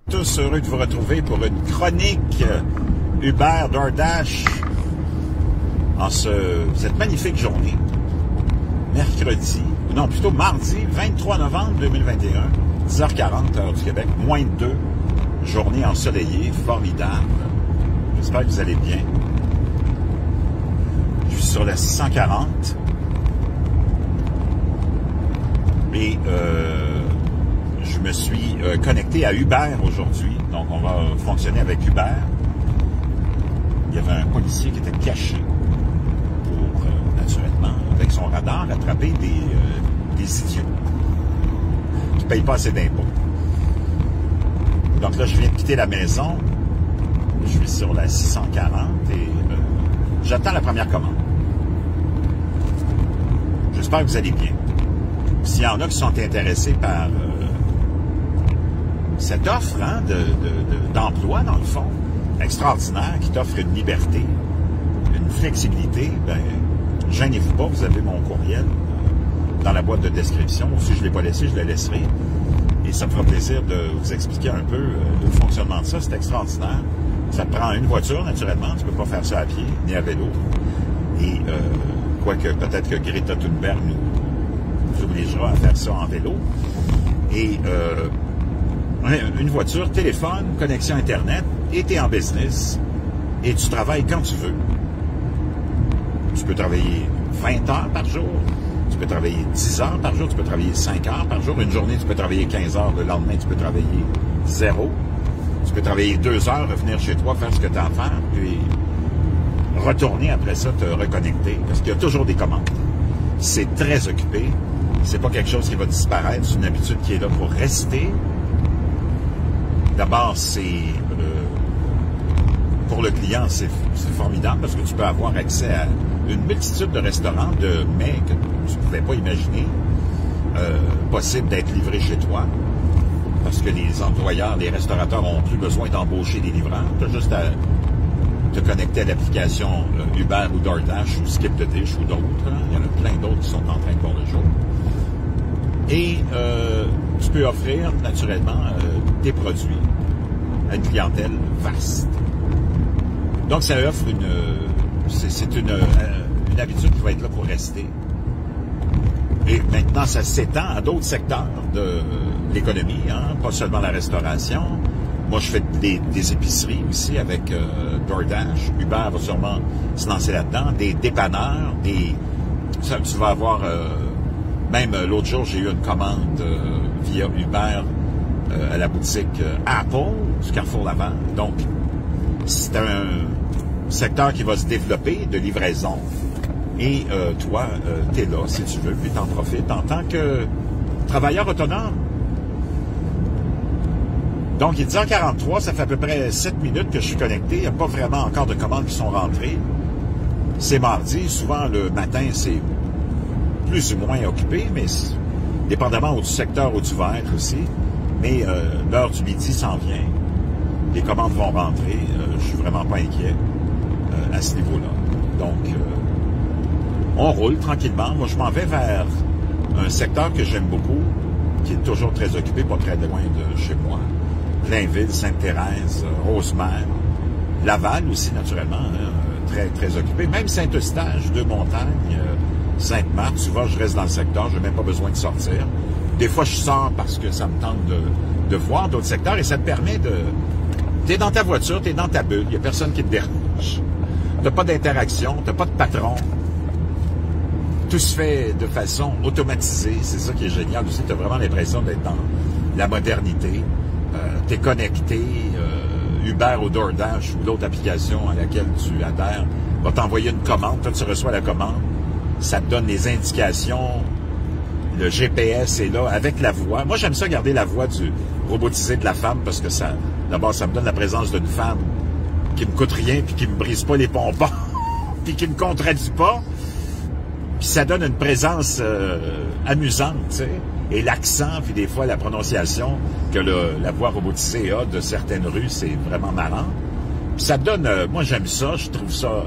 Tous heureux de vous retrouver pour une chronique Uber DoorDash en cette magnifique journée. Mercredi, non plutôt mardi 23 novembre 2021, 10h40 heure du Québec, moins de 2, journée ensoleillée, formidable. J'espère que vous allez bien. Je suis sur la 640 et je me suis connecté à Uber aujourd'hui, donc on va fonctionner avec Uber. Il y avait un policier qui était caché pour, naturellement, avec son radar, attraper des idiots qui ne payent pas assez d'impôts. Donc là, je viens de quitter la maison, je suis sur la 640 et j'attends la première commande. J'espère que vous allez bien. S'il y en a qui sont intéressés par cette offre d'emploi, dans le fond, extraordinaire, qui t'offre une liberté, une flexibilité, ben, gênez-vous pas, vous avez mon courriel dans la boîte de description. Si je ne l'ai pas laissé, je le laisserai. Et ça me fera plaisir de vous expliquer un peu le fonctionnement de ça. C'est extraordinaire. Ça te prend une voiture, naturellement. Tu ne peux pas faire ça à pied, ni à vélo. Et quoique peut-être que Greta Thunberg nous obligera à faire ça en vélo. Et une voiture, téléphone, connexion Internet, et tu es en business, et tu travailles quand tu veux. Tu peux travailler 20 heures par jour, tu peux travailler 10 heures par jour, tu peux travailler 5 heures par jour. Une journée, tu peux travailler 15 heures, le lendemain, tu peux travailler 0. Tu peux travailler 2 heures, revenir chez toi, faire ce que tu as à faire, puis retourner après ça, te reconnecter, parce qu'il y a toujours des commandes. C'est très occupé. C'est pas quelque chose qui va disparaître, c'est une habitude qui est là pour rester. D'abord, pour le client, c'est formidable parce que tu peux avoir accès à une multitude de restaurants de mets que tu ne pouvais pas imaginer possible d'être livrés chez toi parce que les employeurs, les restaurateurs n'ont plus besoin d'embaucher des livreurs. Tu as juste à te connecter à l'application Uber ou DoorDash ou Skip the Dish ou d'autres. Il y en a plein d'autres qui sont en train de voir le jour. Et tu peux offrir naturellement tes produits à une clientèle vaste. Donc ça offre c'est une habitude qui va être là pour rester. Et maintenant, ça s'étend à d'autres secteurs de l'économie, pas seulement la restauration. Moi, je fais des épiceries aussi avec DoorDash. Uber va sûrement se lancer là-dedans. Des dépanneurs, tu vas avoir... même l'autre jour, j'ai eu une commande via Uber à la boutique Apple du Carrefour Laval. Donc, c'est un secteur qui va se développer de livraison. Et toi, tu es là, si tu veux, puis t'en profites en tant que travailleur autonome. Donc, il est 10h43, ça fait à peu près 7 minutes que je suis connecté. Il n'y a pas vraiment encore de commandes qui sont rentrées. C'est mardi. Souvent, le matin, c'est plus ou moins occupé, mais dépendamment du secteur où tu vas être aussi. Mais l'heure du midi s'en vient. Les commandes vont rentrer. Je suis vraiment pas inquiet à ce niveau-là. Donc, on roule tranquillement. Moi, je m'en vais vers un secteur que j'aime beaucoup, qui est toujours très occupé, pas très loin de chez moi. Plainville, Sainte-Thérèse, Rosemère, Laval aussi, naturellement, très, très occupé. Même Saint-Eustache, Deux-Montagnes, Sainte-Marthe, souvent je reste dans le secteur, je n'ai même pas besoin de sortir. Des fois, je sors parce que ça me tente de voir d'autres secteurs et ça te permet de... Tu es dans ta voiture, tu es dans ta bulle, il n'y a personne qui te dérange. Tu n'as pas d'interaction, tu n'as pas de patron. Tout se fait de façon automatisée, c'est ça qui est génial aussi. Tu as vraiment l'impression d'être dans la modernité. Tu es connecté, Uber ou DoorDash ou l'autre application à laquelle tu adhères va t'envoyer une commande. Toi, tu reçois la commande. Ça te donne les indications. Le GPS est là avec la voix. Moi, j'aime ça garder la voix robotisée de la femme parce que ça, d'abord, ça me donne la présence d'une femme qui me coûte rien puis qui me brise pas les pompons puis qui me contredit pas. Puis ça donne une présence amusante, tu sais. Et l'accent, puis des fois la prononciation que la voix robotisée a de certaines rues, c'est vraiment marrant. Puis ça donne... moi, j'aime ça. Je trouve ça...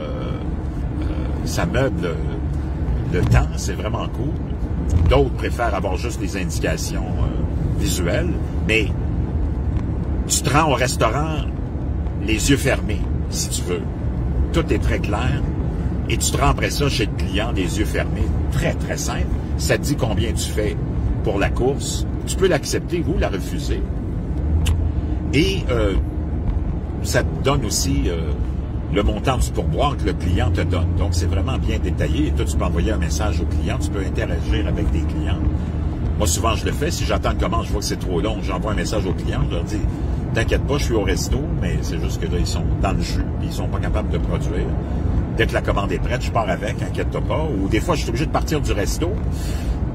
ça meuble le temps. C'est vraiment cool. D'autres préfèrent avoir juste des indications visuelles. Mais Tu te rends au restaurant les yeux fermés, si tu veux. Tout est très clair. Et tu te rends après ça chez le client, les yeux fermés. Très, très simple. Ça te dit combien tu fais pour la course. Tu peux l'accepter ou la refuser. Et ça te donne aussi le montant du pourboire que le client te donne. Donc, c'est vraiment bien détaillé. Et toi, tu peux envoyer un message au client. Tu peux interagir avec des clients. Moi, souvent, je le fais. Si j'attends une commande, je vois que c'est trop long, j'envoie un message au client. Je leur dis, t'inquiète pas, je suis au resto, mais c'est juste que là, ils sont dans le jus, puis ils sont pas capables de produire. Dès que la commande est prête, je pars avec, inquiète-toi pas. Ou des fois, je suis obligé de partir du resto,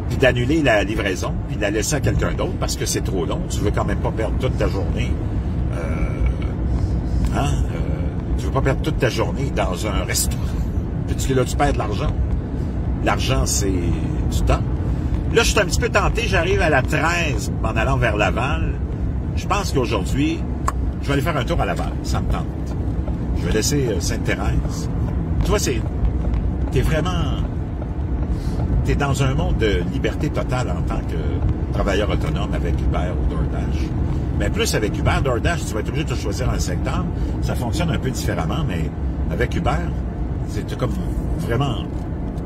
puis d'annuler la livraison, puis de la laisser à quelqu'un d'autre parce que c'est trop long. Tu veux quand même pas perdre toute ta journée. Tu veux pas perdre toute ta journée dans un restaurant. Puis là, tu perds de l'argent. L'argent, c'est du temps. Là, je suis un petit peu tenté. J'arrive à la 13 en allant vers Laval. Je pense qu'aujourd'hui, je vais aller faire un tour à Laval. Ça me tente. Je vais laisser Sainte-Thérèse. Tu vois, t'es vraiment... T'es dans un monde de liberté totale en tant que travailleur autonome avec Uber ou DoorDash. Mais plus avec Uber, DoorDash, tu vas être obligé de choisir un secteur. Ça fonctionne un peu différemment, mais avec Uber, c'est comme vraiment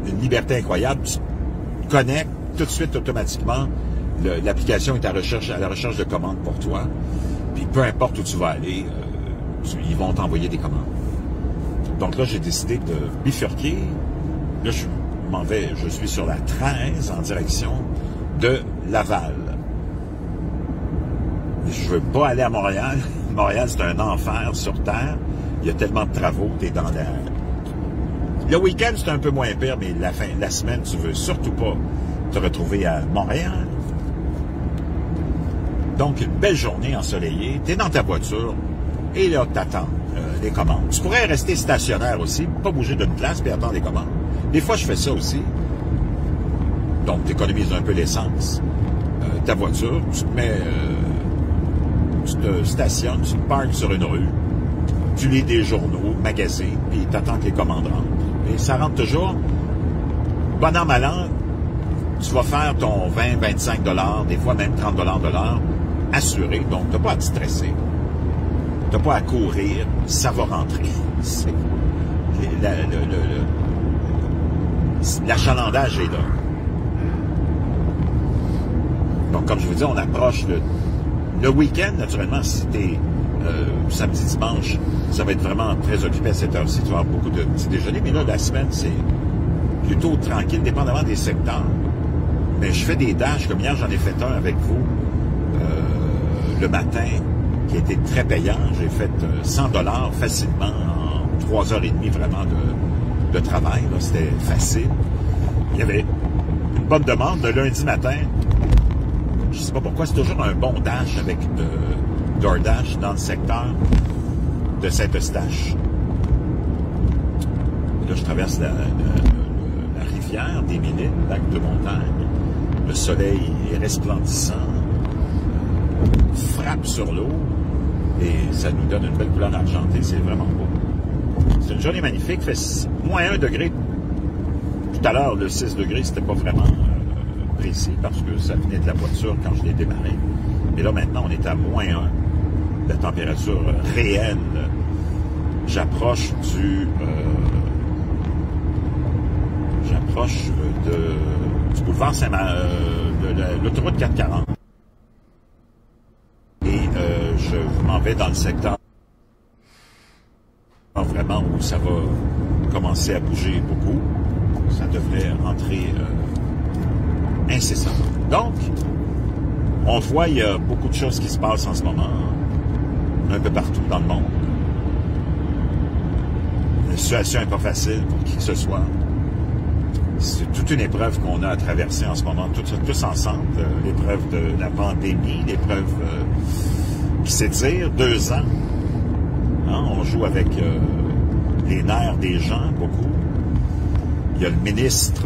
une liberté incroyable. Tu te connectes tout de suite automatiquement. L'application est à la recherche de commandes pour toi. Puis peu importe où tu vas aller, ils vont t'envoyer des commandes. Donc là, j'ai décidé de bifurquer. Là, je suis sur la 13 en direction de Laval. Je veux pas aller à Montréal. Montréal, c'est un enfer sur Terre. Il y a tellement de travaux, t'es dans la... Le week-end, c'est un peu moins pire, mais la semaine, tu veux surtout pas te retrouver à Montréal. Donc, une belle journée ensoleillée. T'es dans ta voiture et là, t'attends les commandes. Tu pourrais rester stationnaire aussi, pas bouger d'une place puis attendre les commandes. Des fois, je fais ça aussi. Donc, tu économises un peu l'essence. Ta voiture, tu te mets... tu te stationnes, tu te parques sur une rue, tu lis des journaux, magazines, puis tu attends que les commandes rentrent. Et ça rentre toujours. Bon an, mal an, tu vas faire ton 20, 25 $, des fois même 30 $ de l'heure, assuré. Donc, tu n'as pas à te stresser. Tu n'as pas à courir. Ça va rentrer. L'achalandage est là. Donc, comme je vous dis, on approche le week-end, naturellement, si t'es samedi, dimanche, ça va être vraiment très occupé à cette heure-ci. Tu vas avoir beaucoup de petits déjeuners. Mais là, la semaine, c'est plutôt tranquille, dépendamment des secteurs. Mais je fais des dashs, comme hier, j'en ai fait un avec vous le matin, qui a été très payant. J'ai fait 100 $ facilement en 3h30 vraiment de travail. C'était facile. Il y avait une bonne demande le lundi matin. Je ne sais pas pourquoi, c'est toujours un bon dash avec DoorDash dans le secteur de Saint-Eustache. Là, je traverse la rivière des Minimes, le lac de montagne. Le soleil est resplendissant, frappe sur l'eau et ça nous donne une belle couleur argentée. C'est vraiment beau. C'est une journée magnifique. Il fait moins 1 degré. Tout à l'heure, le 6 degrés, c'était pas vraiment précis parce que ça venait de la voiture quand je l'ai démarré. Et là, maintenant, on est à moins 1. La température réelle. J'approche du boulevard de l'autoroute 440. Et je m'en vais dans le secteur vraiment où ça va commencer à bouger beaucoup. Ça devrait rentrer incessamment. Donc, on voit, il y a beaucoup de choses qui se passent en ce moment, un peu partout dans le monde. La situation n'est pas facile pour qui que ce soit. C'est toute une épreuve qu'on a à traverser en ce moment, tous ensemble. L'épreuve de la pandémie, l'épreuve qui s'étire 2 ans. Hein, on joue avec les nerfs des gens, beaucoup. Il y a le ministre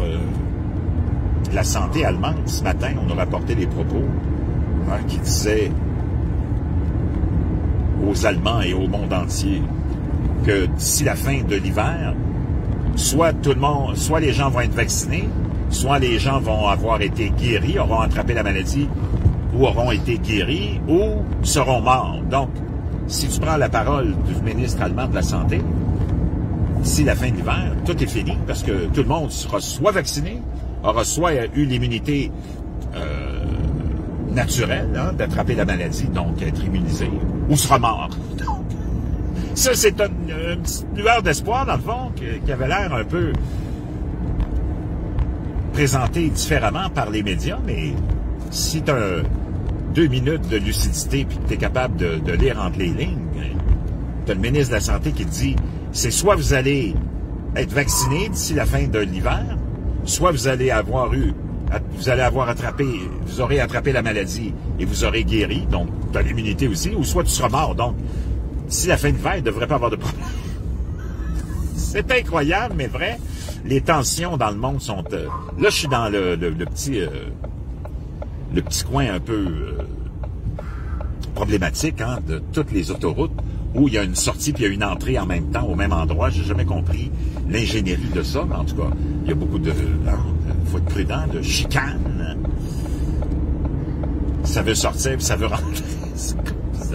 de la Santé allemande, ce matin, on a rapporté des propos qui disaient aux Allemands et au monde entier que d'ici la fin de l'hiver, soit les gens vont être vaccinés, soit les gens vont avoir été guéris, auront attrapé la maladie ou auront été guéris ou seront morts. Donc, si tu prends la parole du ministre allemand de la Santé, d'ici la fin de l'hiver, tout est fini parce que tout le monde sera soit vacciné, aura soit eu l'immunité naturelle d'attraper la maladie, donc être immunisé, ou sera mort. Donc, ça, c'est une petite lueur d'espoir, dans le fond, qui avait l'air un peu présenté différemment par les médias, mais si tu as 2 minutes de lucidité puis que tu es capable de lire entre les lignes, tu as le ministre de la Santé qui te dit, c'est soit vous allez être vacciné d'ici la fin de l'hiver, soit vous allez avoir attrapé, vous aurez attrapé la maladie et vous aurez guéri, donc tu as l'immunité aussi, ou soit tu seras mort. Donc, d'ici la fin de l'hiver, il ne devrait pas avoir de problème. C'est incroyable, mais vrai. Les tensions dans le monde sont... là, je suis dans le petit coin un peu problématique de toutes les autoroutes où il y a une sortie puis il y a une entrée en même temps au même endroit. J'ai jamais compris l'ingénierie de ça, mais en tout cas, il y a beaucoup de... Il faut être prudent, de chicanes. Ça veut sortir puis ça veut rentrer.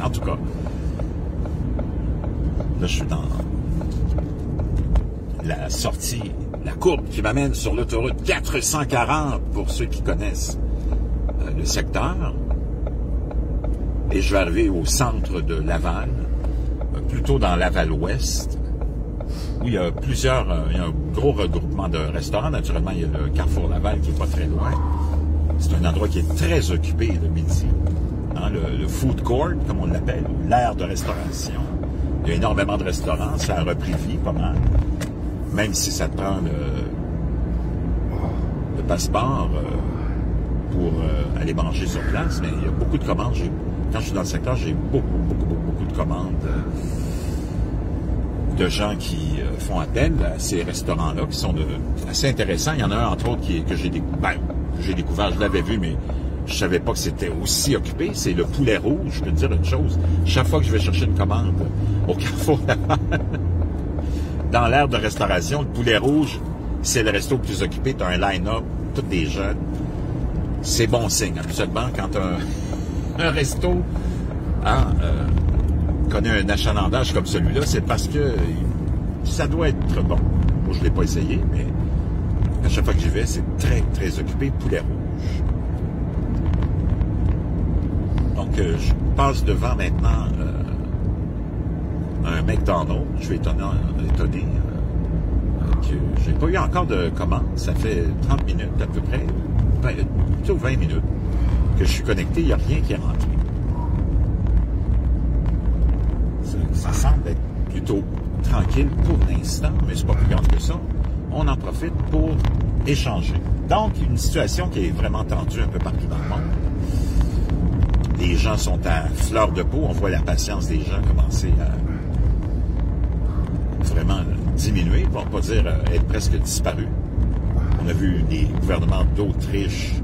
En tout cas, là, je suis dans la sortie, la courbe qui m'amène sur l'autoroute 440 pour ceux qui connaissent le secteur. Et je vais arriver au centre de Laval, plutôt dans Laval-Ouest, où il y a il y a un gros regroupement de restaurants. Naturellement, il y a le Carrefour Laval qui n'est pas très loin. C'est un endroit qui est très occupé le midi. Le food court, comme on l'appelle, l'aire de restauration. Il y a énormément de restaurants, ça a repris vie pas mal. Même si ça te prend le passeport pour aller manger sur place, mais il y a beaucoup de commandes. Quand je suis dans le secteur, j'ai beaucoup de commandes de gens qui font appel à ces restaurants-là, qui sont assez intéressants. Il y en a un, entre autres, que j'ai découvert, je l'avais vu, mais je savais pas que c'était aussi occupé. C'est le Poulet Rouge. Je peux te dire une chose. Chaque fois que je vais chercher une commande au Carrefour Laval, dans l'aire de restauration, le Poulet Rouge, c'est le resto le plus occupé. Tu as un line-up, tous des jeunes. C'est bon signe. Absolument, quand un resto connaît un achalandage comme celui-là, c'est parce que ça doit être bon. Moi, je ne l'ai pas essayé, mais à chaque fois que j'y vais, c'est très, très occupé. Poulet Rouge. Donc, je passe devant maintenant un McDonald's. Je suis étonné que j'ai pas eu encore de commande. Ça fait 30 minutes à peu près, plutôt 20 minutes que je suis connecté. Il n'y a rien qui est rentré. Ça semble être plutôt tranquille pour l'instant, mais c'est pas plus grave que ça. On en profite pour échanger. Donc, une situation qui est vraiment tendue un peu partout dans le monde. Les gens sont à fleur de peau. On voit la patience des gens commencer à vraiment diminuer, pour ne pas dire être presque disparu. On a vu les gouvernements d'Autriche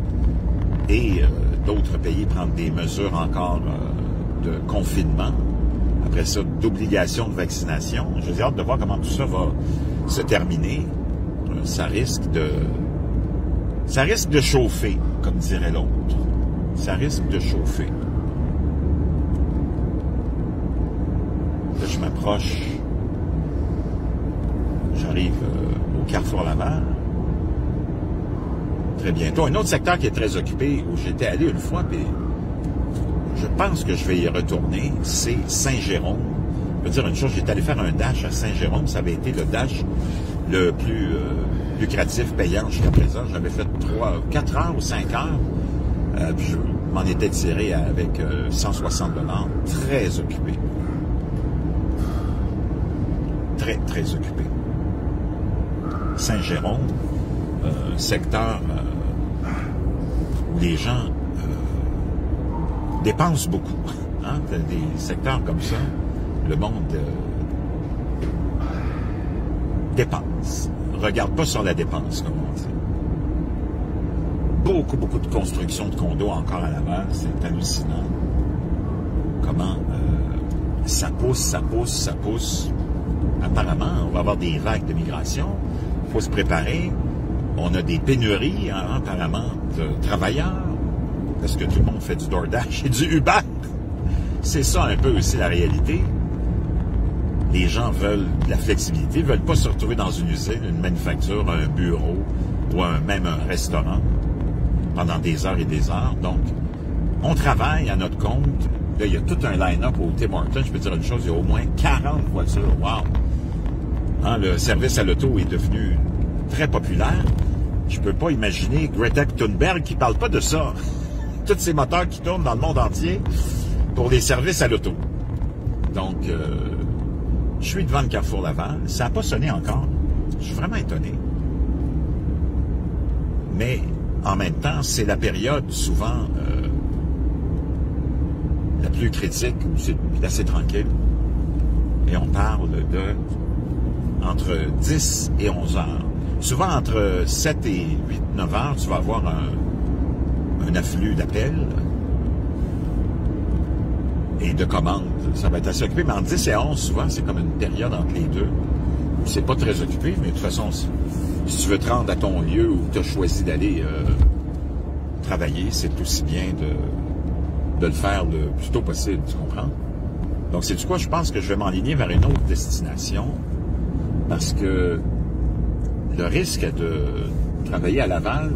et d'autres pays prendre des mesures encore de confinement. Après ça, d'obligation de vaccination. J'ai hâte de voir comment tout ça va se terminer. Ça risque de chauffer, comme dirait l'autre. Ça risque de chauffer. Là, je m'approche. J'arrive au Carrefour Laval. Très bientôt. Un autre secteur qui est très occupé, où j'étais allé une fois, puis je pense que je vais y retourner, c'est Saint-Jérôme. Je veux dire une chose, j'étais allé faire un dash à Saint-Jérôme. Ça avait été le dash le plus lucratif, payant jusqu'à présent. J'avais fait 4 heures ou 5 heures. Puis je m'en étais tiré avec 160 $. Très occupé. Très, très occupé. Saint-Jérôme, secteur où les gens dépensent beaucoup. T'as des secteurs comme ça, le monde dépense. Regarde pas sur la dépense, comme on dit. Beaucoup de construction de condos encore à Laval. C'est hallucinant. Comment ça pousse. Apparemment, on va avoir des vagues de migration. Il faut se préparer. On a des pénuries, apparemment, de travailleurs. parce que tout le monde fait du DoorDash et du Uber. C'est ça un peu aussi la réalité. Les gens veulent de la flexibilité, veulent pas se retrouver dans une usine, une manufacture, un bureau ou même un restaurant pendant des heures et des heures. Donc, on travaille à notre compte. Là, il y a tout un line-up au Tim Hortons. Je peux dire une chose, il y a au moins 40 voitures. Wow! Hein, le service à l'auto est devenu très populaire. Je peux pas imaginer Greta Thunberg qui parle pas de ça. Tous ces moteurs qui tournent dans le monde entier pour les services à l'auto. Donc, je suis devant le Carrefour Laval. Ça n'a pas sonné encore. Je suis vraiment étonné. Mais, en même temps, c'est la période souvent la plus critique où c'est assez tranquille. Et on parle de entre 10 et 11 heures. Souvent, entre 7 et 8, 9 heures, tu vas avoir un afflux d'appels et de commandes. Ça va être assez occupé, mais en 10 et 11, souvent, c'est comme une période entre les deux. C'est pas très occupé, mais de toute façon, si tu veux te rendre à ton lieu où tu as choisi d'aller travailler, c'est aussi bien de le faire le plus tôt possible, tu comprends? Donc, c'est du quoi? Je pense que je vais m'enligner vers une autre destination parce que le risque de travailler à Laval,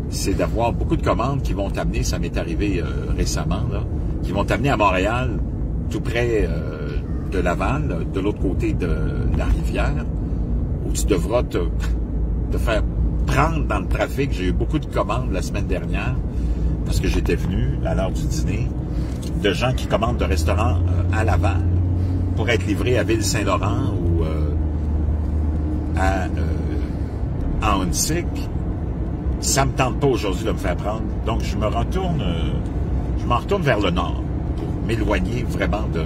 c'est d'avoir beaucoup de commandes qui vont t'amener, ça m'est arrivé récemment, là, qui vont t'amener à Montréal, tout près de Laval, de l'autre côté de la rivière, où tu devras te faire prendre dans le trafic. J'ai eu beaucoup de commandes la semaine dernière, parce que j'étais venu à l'heure du dîner, de gens qui commandent de restaurants à Laval pour être livrés à Ville-Saint-Laurent ou à Ahuntsic. Ça me tente pas aujourd'hui de me faire prendre. Donc, je m'en retourne vers le nord pour m'éloigner vraiment de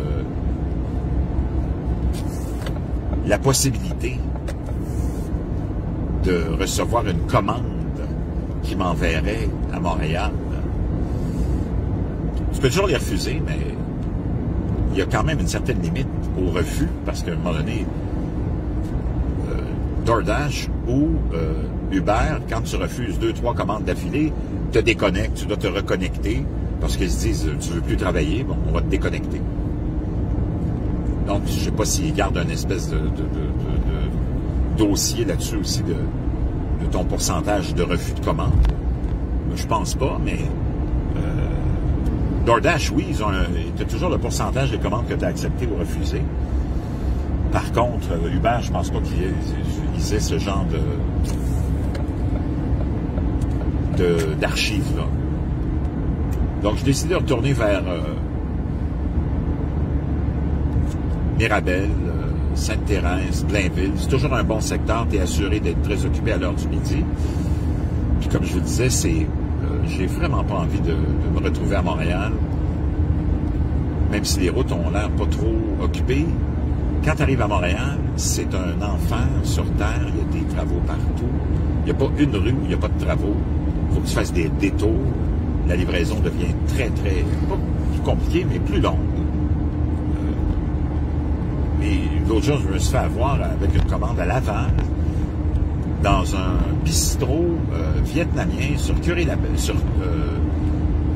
la possibilité de recevoir une commande qui m'enverrait à Montréal. Tu peux toujours les refuser, mais il y a quand même une certaine limite au refus, parce qu'à un moment donné, DoorDash ou Uber, quand tu refuses 2-3 commandes d'affilée, te déconnecte, tu dois te reconnecter, parce qu'ils se disent, tu veux plus travailler, bon, on va te déconnecter. Donc, je sais pas s'ils gardent un espèce de dossier là-dessus aussi de ton pourcentage de refus de commande. Je pense pas, mais DoorDash, oui, tu as toujours le pourcentage des commandes que tu as acceptées ou refusées. Par contre, Uber, je pense pas qu'ils aient ce genre d'archives, là. Donc, j'ai décidé de retourner vers Mirabel, Sainte-Thérèse, Blainville. C'est toujours un bon secteur. Tu es assuré d'être très occupé à l'heure du midi. Puis, comme je vous disais, j'ai vraiment pas envie de me retrouver à Montréal, même si les routes ont l'air pas trop occupées. Quand tu arrives à Montréal, c'est un enfer sur terre. Il y a des travaux partout. Il n'y a pas une rue où il n'y a pas de travaux. Il faut que tu fasses des détours. La livraison devient très, très, pas plus compliquée, mais plus longue. Et l'autre jour, je me suis fait avoir avec une commande à Laval, dans un bistrot vietnamien sur Curie-Labelle,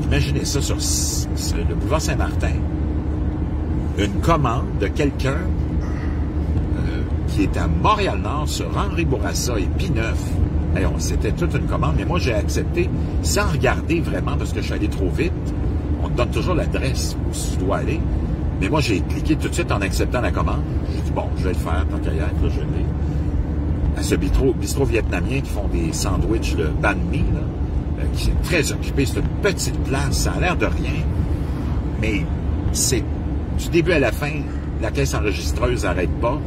imaginez ça, sur le boulevard Saint-Martin. Une commande de quelqu'un qui est à Montréal-Nord, sur Henri Bourassa et Pineuf. C'était toute une commande, mais moi, j'ai accepté sans regarder vraiment, parce que je suis allé trop vite. On te donne toujours l'adresse où tu dois aller. Mais moi, j'ai cliqué tout de suite en acceptant la commande. J'ai dit, bon, je vais le faire, tant qu'à y être, là, je l'ai. À ce bistrot vietnamien qui font des sandwichs de banh mi, là, qui est très occupé. C'est une petite place, ça a l'air de rien. Mais c'est du début à la fin, la caisse enregistreuse n'arrête pas.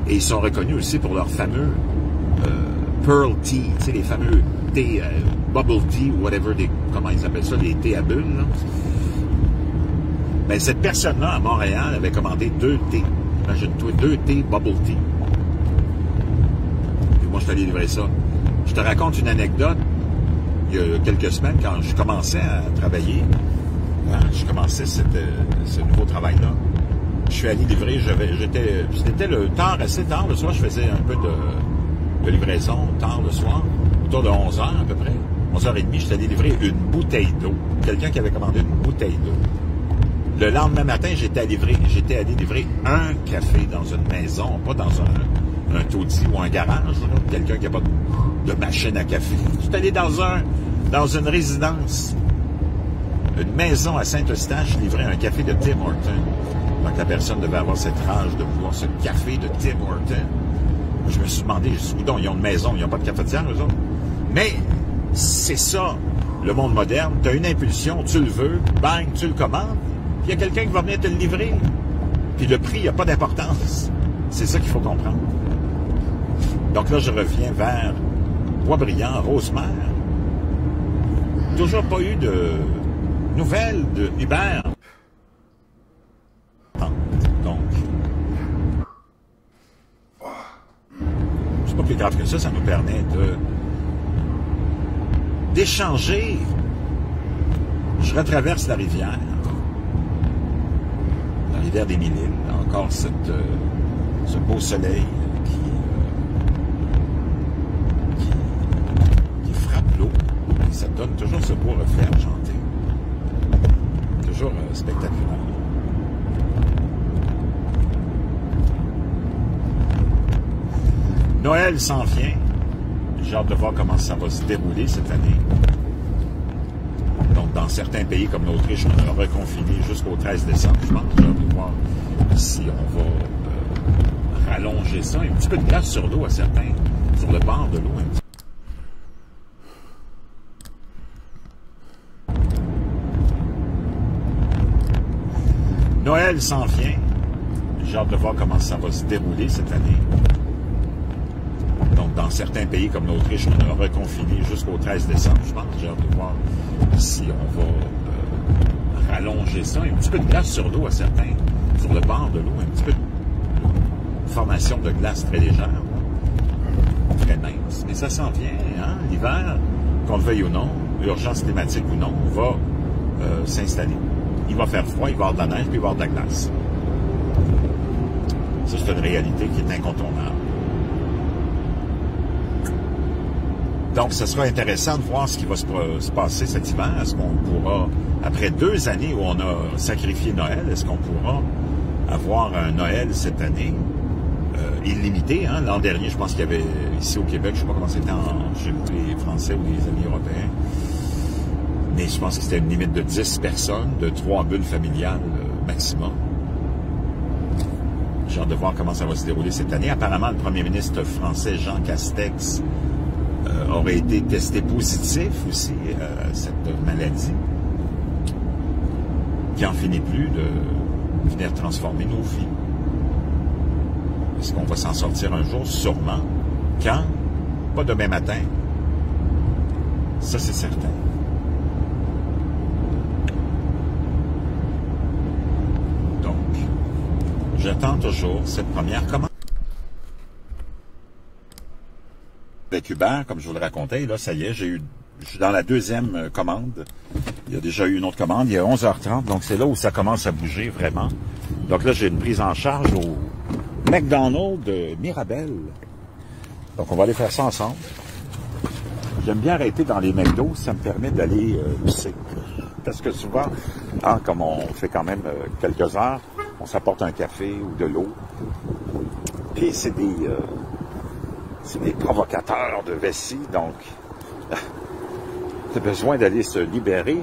Et ils sont reconnus aussi pour leur fameux Pearl Tea, tu sais, les fameux thé, bubble tea, ou whatever, comment ils appellent ça, les thés à bulles, là. Mais cette personne-là, à Montréal, avait commandé 2 thés. Imagine-toi, 2 thés bubble tea. Et moi, je suis allé livrer ça. Je te raconte une anecdote. Il y a quelques semaines, quand je commençais à travailler, je commençais ce nouveau travail-là, je suis allé livrer, c'était assez tard le soir, je faisais un peu de livraison tard le soir, autour de 11h à peu près, 11h30, j'étais allé livrer une bouteille d'eau. Quelqu'un qui avait commandé une bouteille d'eau. Le lendemain matin, j'étais allé livrer un café dans une maison, pas dans un taudis ou un garage, quelqu'un qui n'a pas de machine à café. J'étais allé dans une résidence, une maison à Saint-Eustache, livrer un café de Tim Hortons. Donc la personne devait avoir cette rage de vouloir ce café de Tim Hortons. Je me suis demandé, ils ont une maison, ils n'ont pas de cafetière, eux autres. Mais c'est ça, le monde moderne. Tu as une impulsion, tu le veux, bang, tu le commandes, puis il y a quelqu'un qui va venir te le livrer. Puis le prix n'a pas d'importance. C'est ça qu'il faut comprendre. Donc là, je reviens vers Boisbriand, Rosemère. Toujours pas eu de nouvelles de Hubert. Donc, c'est pas plus grave que ça nous permet d'échanger. Je retraverse la rivière des Mille-Îles, encore ce beau soleil qui frappe l'eau, et ça donne toujours ce beau reflet argenté. Toujours spectaculaire. Noël s'en vient. J'ai hâte de voir comment ça va se dérouler cette année. Donc, dans certains pays comme l'Autriche, on a reconfiné jusqu'au 13 décembre, je pense. J'ai hâte de voir si on va rallonger ça. Un petit peu de glace sur l'eau à certains, sur le bord de l'eau. Noël s'en vient. J'ai hâte de voir comment ça va se dérouler cette année. Donc, dans certains pays comme l'Autriche, on a reconfiné jusqu'au 13 décembre, je pense. J'ai hâte de voir si on va rallonger ça. Un petit peu de glace sur l'eau à certains, sur le bord de l'eau, un petit peu de formation de glace très légère, très mince. Mais ça s'en vient, hein? L'hiver, qu'on le veuille ou non, urgence climatique ou non, va s'installer. Il va faire froid, il va y avoir de la neige, puis il va y avoir de la glace. Ça, c'est une réalité qui est incontournable. Donc, ce sera intéressant de voir ce qui va se passer cet hiver. Est-ce qu'on pourra, après 2 années où on a sacrifié Noël, est-ce qu'on pourra avoir un Noël cette année illimité? Hein? L'an dernier, je pense qu'il y avait, ici au Québec, je ne sais pas comment c'était chez les Français ou les amis européens, mais je pense que c'était une limite de 10 personnes, de 3 bulles familiales maximum. J'ai hâte de voir comment ça va se dérouler cette année. Apparemment, le premier ministre français, Jean Castex, aurait été testé positif aussi à cette maladie qui n'en finit plus de venir transformer nos vies. Est-ce qu'on va s'en sortir un jour? Sûrement. Quand? Pas demain matin. Ça, c'est certain. Donc, j'attends toujours cette première commande. Avec Hubert, comme je vous le racontais, là, ça y est, je suis dans la 2e commande. Il y a déjà eu une autre commande, il y a 11h30, donc c'est là où ça commence à bouger vraiment. Donc là, j'ai une prise en charge au McDonald's de Mirabel. Donc on va aller faire ça ensemble. J'aime bien arrêter dans les McDo, ça me permet d'aller pisser. Parce que souvent, comme on fait quand même quelques heures, on s'apporte un café ou de l'eau. Puis c'est des provocateurs de vessie, donc tu as besoin d'aller se libérer.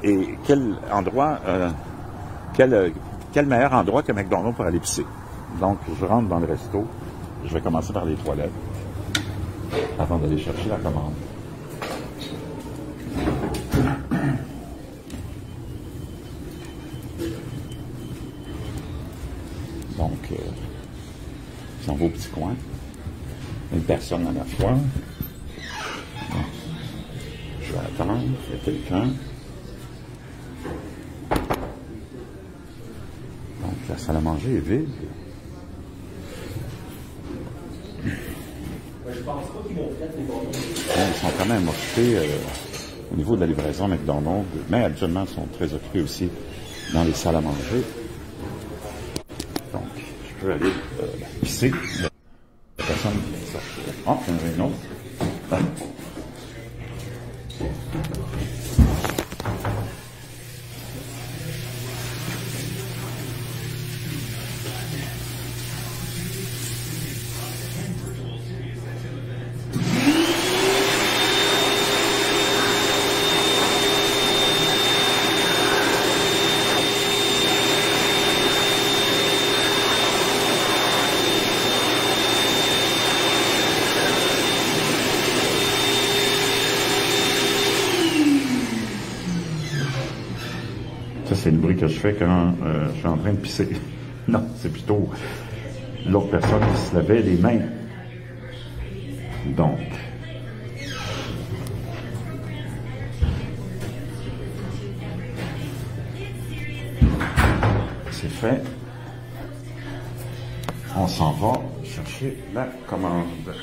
Et quel endroit, quel meilleur endroit que McDonald's pour aller pisser? Donc, je rentre dans le resto, je vais commencer par les toilettes avant d'aller chercher la commande. Donc, j'en vais au petit coin. Une personne à la fois. Je vais attendre, il y a quelqu'un. Donc, la salle à manger est vide. Je pense pas qu'ils vont faire les bons. Ils sont quand même occupés au niveau de la livraison McDonald's, mais habituellement, ils sont très occupés aussi dans les salles à manger. Donc, je peux aller pisser. La personne qui sort. Oh, il y en a une autre. Ça, c'est le bruit que je fais quand je suis en train de pisser. Non, c'est plutôt l'autre personne qui se lavait les mains. Donc, c'est fait. On s'en va chercher la commande.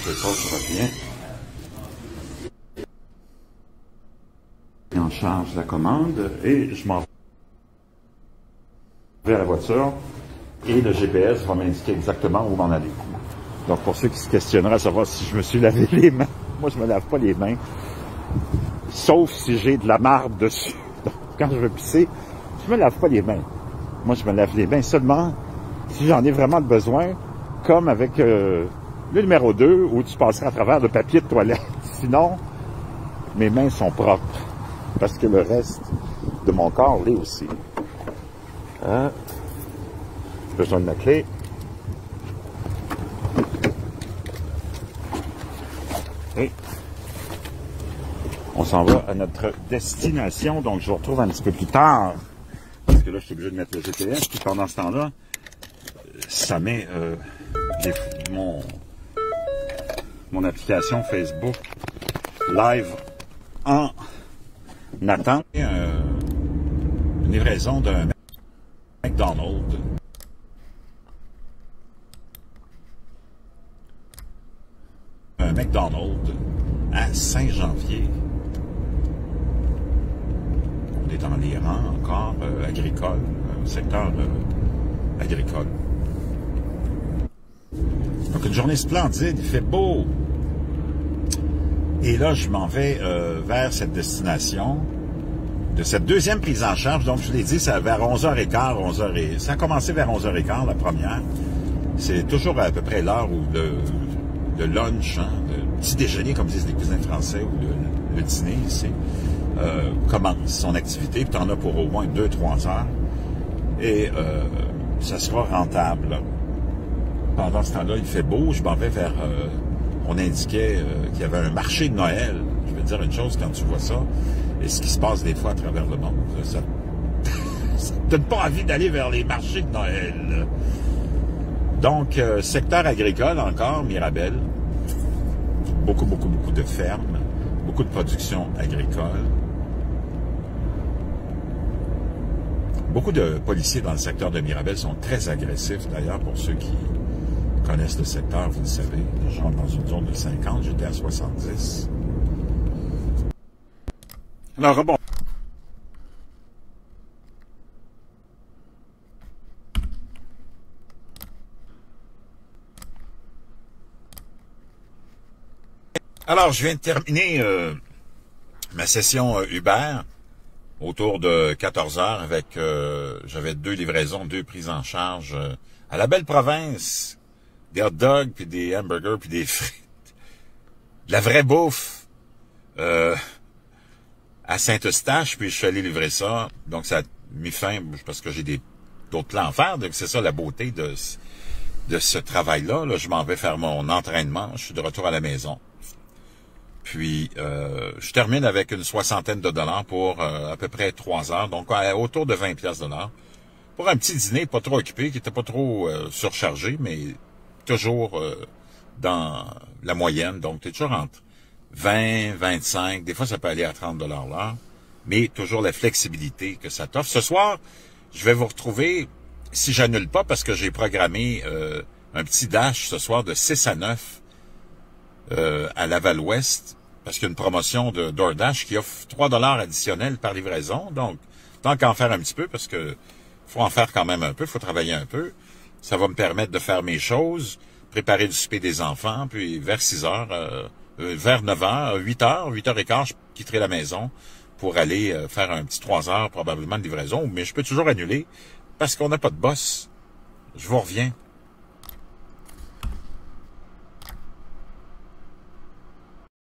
Je reviens. En charge la commande et je m'en vais à la voiture et le GPS va m'indiquer exactement où m'en aller. Donc pour ceux qui se questionneraient à savoir si je me suis lavé les mains, moi je me lave pas les mains, sauf si j'ai de la marde dessus. Donc quand je veux pisser, je me lave pas les mains. Moi je me lave les mains seulement si j'en ai vraiment besoin, comme avec le numéro 2 où tu passeras à travers le papier de toilette. Sinon, mes mains sont propres. Parce que le reste de mon corps l'est aussi. Besoin de la clé. Et on s'en va à notre destination. Donc, je vous retrouve un petit peu plus tard. Parce que là, je suis obligé de mettre le GPS. Puis pendant ce temps-là, ça met mon application Facebook Live en attend une livraison d'un McDonald's. Un McDonald's à Saint-Janvier. On est dans les rangs encore agricoles, secteur agricole. Donc une journée splendide, il fait beau. Et là, je m'en vais vers cette destination de cette deuxième prise en charge. Donc, je l'ai dit, c'est vers 11h15, ça a commencé vers 11h15, la première. C'est toujours à peu près l'heure où le lunch, hein, le petit déjeuner, comme disent les cuisiniers français, ou le dîner ici, commence son activité. Puis, tu en as pour au moins 2-3 heures. Et ça sera rentable. Pendant ce temps-là, il fait beau. Je m'en vais vers... on indiquait qu'il y avait un marché de Noël. Je veux dire une chose, quand tu vois ça, et ce qui se passe des fois à travers le monde, ça ne donne pas envie d'aller vers les marchés de Noël. Donc, secteur agricole encore, Mirabel. Beaucoup de fermes, beaucoup de production agricole. Beaucoup de policiers dans le secteur de Mirabel sont très agressifs, d'ailleurs, pour ceux qui connaissent le secteur, vous le savez. Je rentre dans une zone de 50, j'étais à 70. Alors, bon. Alors, je viens de terminer ma session Uber autour de 14 heures avec, j'avais 2 livraisons, 2 prises en charge à la belle province. Des hot dogs, puis des hamburgers, puis des frites. De la vraie bouffe à Saint-Eustache, puis je suis allé livrer ça. Donc, ça a mis fin, parce que j'ai d'autres plans à faire. Donc, c'est ça la beauté de ce travail-là. Là, je m'en vais faire mon entraînement. Je suis de retour à la maison. Puis, je termine avec une soixantaine de dollars pour à peu près 3 heures. Donc, autour de 20 piastres de l'heure. Pour un petit dîner pas trop occupé, qui était pas trop surchargé, mais toujours dans la moyenne. Donc, tu es toujours entre 20, 25, des fois ça peut aller à 30 $ l'heure, mais toujours la flexibilité que ça t'offre. Ce soir, je vais vous retrouver, si j'annule pas, parce que j'ai programmé un petit dash ce soir de 6 à 9 à Laval-Ouest, parce qu'il y a une promotion de DoorDash qui offre 3 $ additionnels par livraison. Donc, tant qu'en faire un petit peu, parce que faut en faire quand même un peu, faut travailler un peu. Ça va me permettre de faire mes choses, préparer le souper des enfants, puis vers 6 heures, vers 9 heures, 8 heures, 8 heures et quart, je quitterai la maison pour aller faire un petit 3 heures probablement de livraison, mais je peux toujours annuler parce qu'on n'a pas de boss. Je vous reviens.